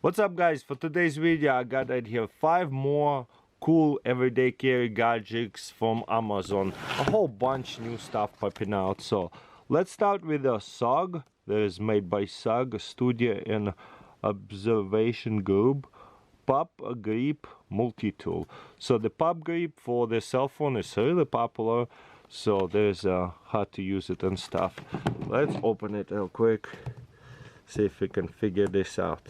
What's up guys, for today's video I got right here 5 more cool everyday carry gadgets from Amazon. A whole bunch new stuff popping out. So let's start with a SOG that is made by SOG Studio and Observation Group Pop Grip Multitool. So the pop grip for the cell phone is really popular, so there's how to use it and stuff. Let's open it real quick, see if we can figure this out.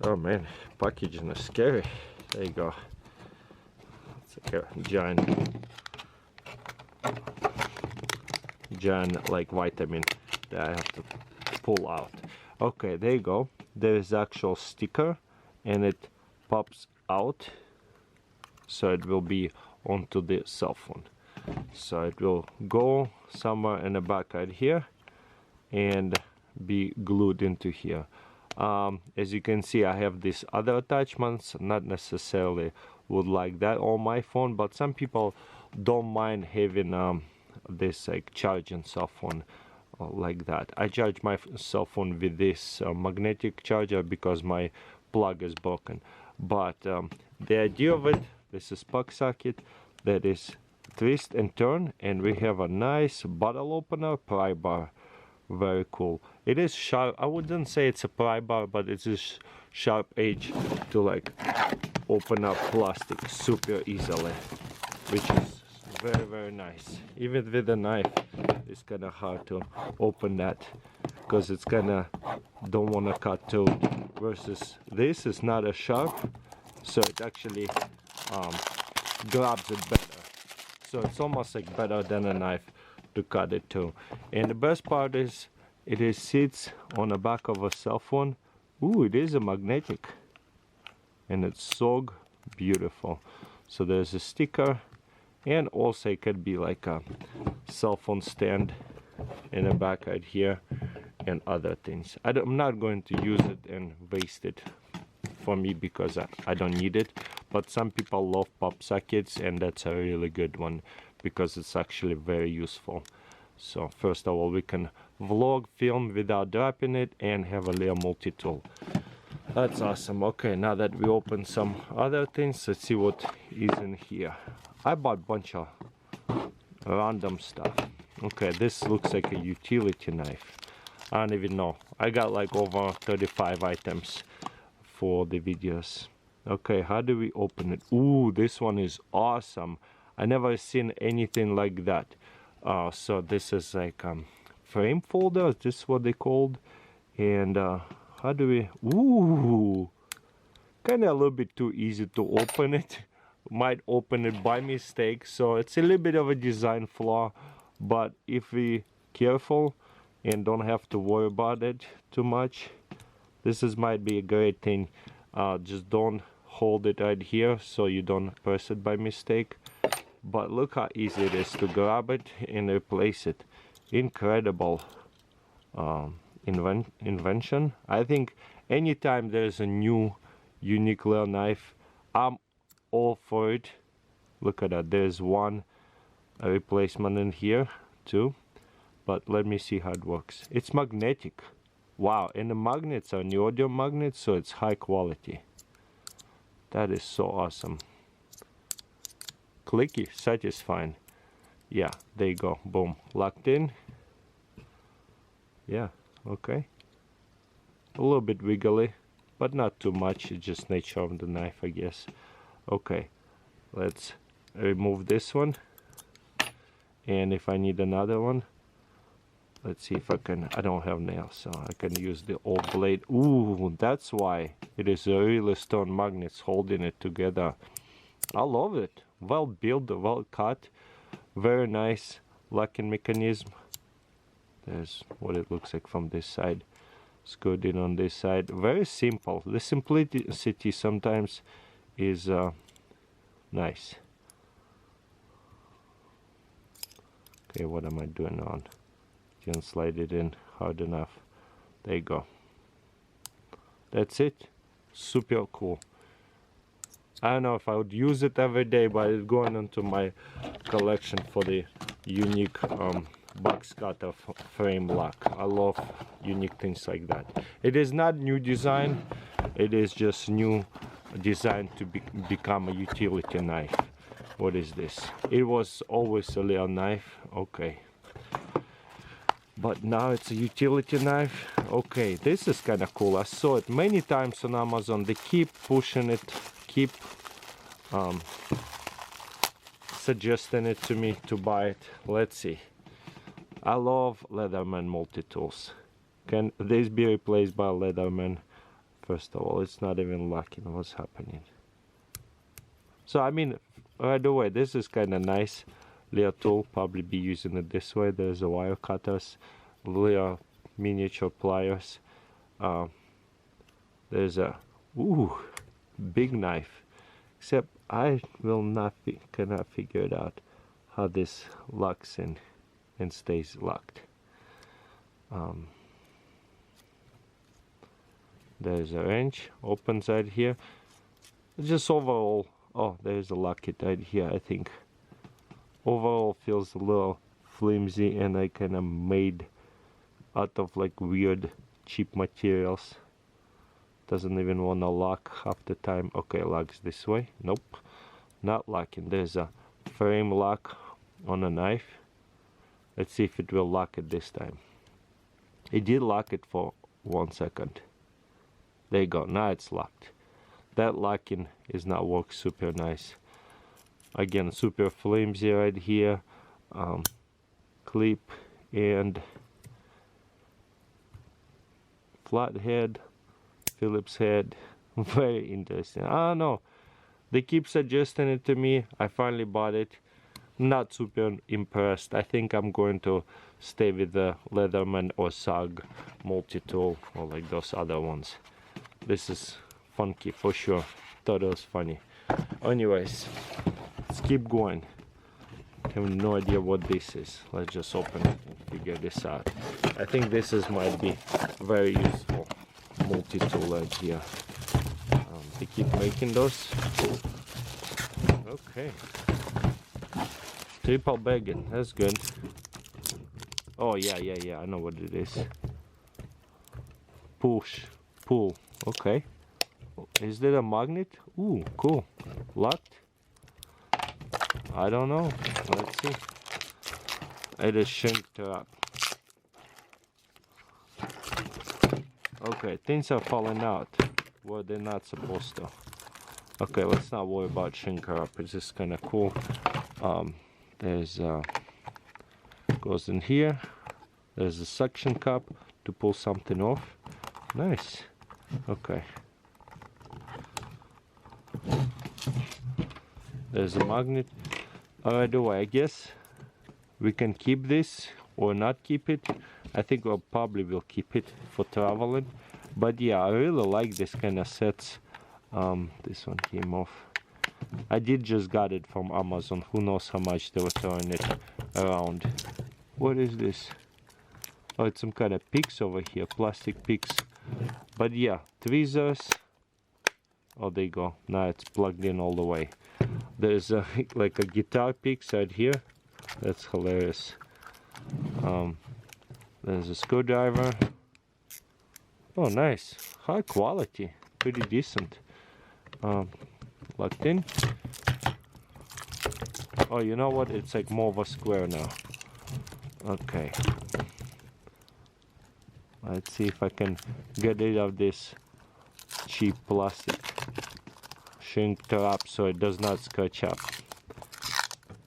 Oh man, packaging is scary. There you go. It's like a giant like vitamin that I have to pull out. Okay, there you go. There is actual sticker and it pops out, so it will be onto the cell phone. So it will go somewhere in the back right here and be glued into here. As you can see, I have these other attachments. Not necessarily would like that on my phone, but some people don't mind having this like charging cell phone like that. I charge my cell phone with this magnetic charger because my plug is broken. But the idea of it, this is plug socket that is twist and turn, and we have a nice bottle opener, Prybar. Very cool. It is sharp. I wouldn't say it's a Prybar, but it's a sharp edge to like open up plastic super easily, which is very nice. Even with a knife, it's kind of hard to open that because it's kind of don't want to cut through. Versus this is not as sharp, so it actually grabs it better. So it's almost like better than a knife to cut it too. And the best part is it sits on the back of a cell phone. Ooh, it is a magnetic, and it's so beautiful. So there's a sticker, and also it could be like a cell phone stand in the back right here and other things. I'm not going to use it and waste it for me because I don't need it, but some people love pop sockets, and that's a really good one because it's actually very useful. So first of all, we can vlog, film without dropping it, and have a little multi-tool. That's awesome. Okay, now that we open some other things, let's see what is in here. I bought a bunch of random stuff. Okay, this looks like a utility knife. I don't even know. I got like over 35 items for the videos. Okay, how do we open it? Ooh, this one is awesome. I never seen anything like that. So this is like frame folder. Is this what they called? And how do we? Ooh, kind of a little bit too easy to open it. Might open it by mistake. So it's a little bit of a design flaw. But if we careful and don't have to worry about it too much, this might be a great thing. Just don't hold it right here so you don't press it by mistake. But look how easy it is to grab it and replace it. Incredible invention. I think anytime there's a new unique little knife, I'm all for it. Look at that. There's one replacement in here too. But let me see how it works. It's magnetic. Wow, and the magnets are neodymium magnets, so it's high quality. That is so awesome. Clicky, satisfying. Yeah, there you go. Boom, locked in. Yeah, okay. A little bit wiggly, but not too much. It's just nature of the knife, I guess. Okay, let's remove this one. And if I need another one, let's see if I can. I don't have nails, so I can use the old blade. Ooh, that's why it is a really stone magnets holding it together. I love it. Well built, well cut, very nice locking mechanism. There's what it looks like from this side. Screwed in on this side. Very simple. The simplicity sometimes is nice. Okay, what am I doing on? Can slide it in hard enough. There you go. That's it. Super cool. I don't know if I would use it every day, but it's going into my collection for the unique box cutter frame lock. I love unique things like that. It is not new design. It is just new, designed to become a utility knife. What is this? It was always a little knife, okay. But now it's a utility knife. Okay, this is kind of cool. I saw it many times on Amazon. They keep pushing it, keep suggesting it to me to buy it. Let's see. I love Leatherman multi-tools. Can this be replaced by Leatherman? First of all, it's not even locking. What's happening? So I mean, right away, this is kind of nice. Little tool, probably be using it this way. There's a wire cutters, little miniature pliers. There's a big knife. Except I will not cannot figure it out how this locks in and stays locked. There's a wrench, opens right here. Just overall, oh, there's a locket right here, I think. Overall feels a little flimsy, and I kind of made out of like weird cheap materials. Doesn't even want to lock half the time. Okay, locks this way. Nope, not locking. There's a frame lock on a knife. Let's see if it will lock it this time. It did lock it for 1 second. There you go, now it's locked. That locking is not work super nice. Again, super flimsy right here. Clip and flat head, Phillips head. Very interesting. I don't know. They keep suggesting it to me. I finally bought it. Not super impressed. I think I'm going to stay with the Leatherman or SAG multi-tool, or like those other ones. This is funky for sure. Thought it was funny. Anyways, let's keep going. I have no idea what this is. Let's just open it and figure this out. I think this is might be very useful multi-tool right here. They keep making those. Okay. Triple bagging, that's good. Oh yeah, I know what it is. Push, pull, okay. Is there a magnet? Ooh, cool. Locked? I don't know. Let's see. It is shanked up. Okay, things are falling out where they're not supposed to. Okay, let's not worry about shinker up. It's just kind of cool. There's goes in here. There's a suction cup to pull something off. Nice. Okay. There's a magnet. Alright, I guess we can keep this or not keep it. I think we'll probably will keep it for traveling. But yeah, I really like this kind of sets. This one came off. I did just got it from Amazon. Who knows how much they were throwing it around. What is this? Oh, it's some kind of picks over here, plastic picks. But yeah, tweezers. Oh, there you go. Now it's plugged in all the way. There's a, like a guitar picks right here. That's hilarious. There's a screwdriver. Oh, nice. High quality. Pretty decent. Locked in. Oh, you know what? It's like more of a square now. Okay. Let's see if I can get rid of this cheap plastic. Shinked up so it does not scratch up.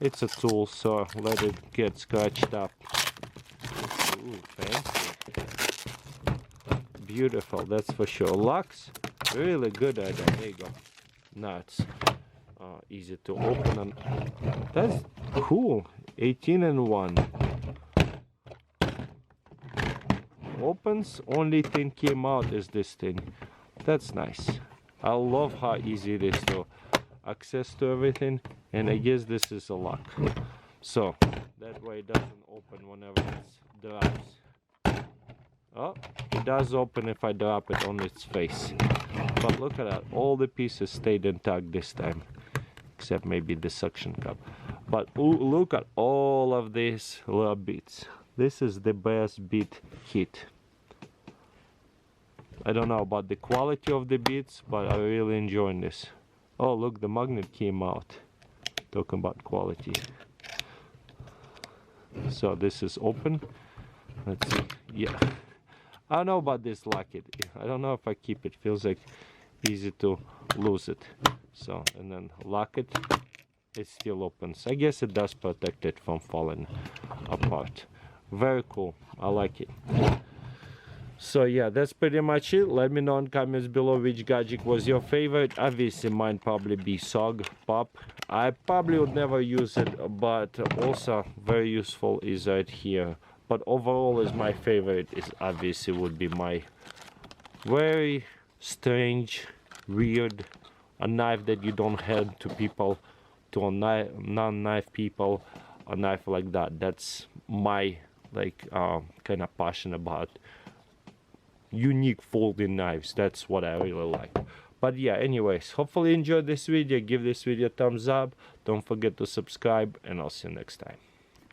It's a tool, so let it get scratched up. Ooh, fancy. Beautiful, that's for sure. Locks, really good at that. There you go. Nuts. Easy to open, and that's cool. 18 and 1. Opens, only thing came out is this thing. That's nice. I love how easy it is to access to everything, and I guess this is a lock, so that way it doesn't open whenever it drops. Oh, it does open if I drop it on its face, but look at that, all the pieces stayed intact this time, except maybe the suction cup. But look at all of these little bits. This is the best bit kit. I don't know about the quality of the bits, but I really enjoying this. Oh look, the magnet came out. Talking about quality. So this is open. Let's see. Yeah, I don't know about this locket. I don't know if I keep it. Feels like easy to lose it. So, and then lock it. It still opens. I guess it does protect it from falling apart. Very cool. I like it. So yeah, that's pretty much it. Let me know in comments below which gadget was your favorite. Obviously mine probably be SOG pop. I probably would never use it, but also very useful is right here. But overall is my favorite is obviously would be my very strange, weird, a knife that you don't hand to people, to a non-knife people, a knife like that. That's my like kind of passion about unique folding knives. That's what I really like. But yeah, anyways, hopefully you enjoyed this video. Give this video a thumbs up. Don't forget to subscribe, and I'll see you next time.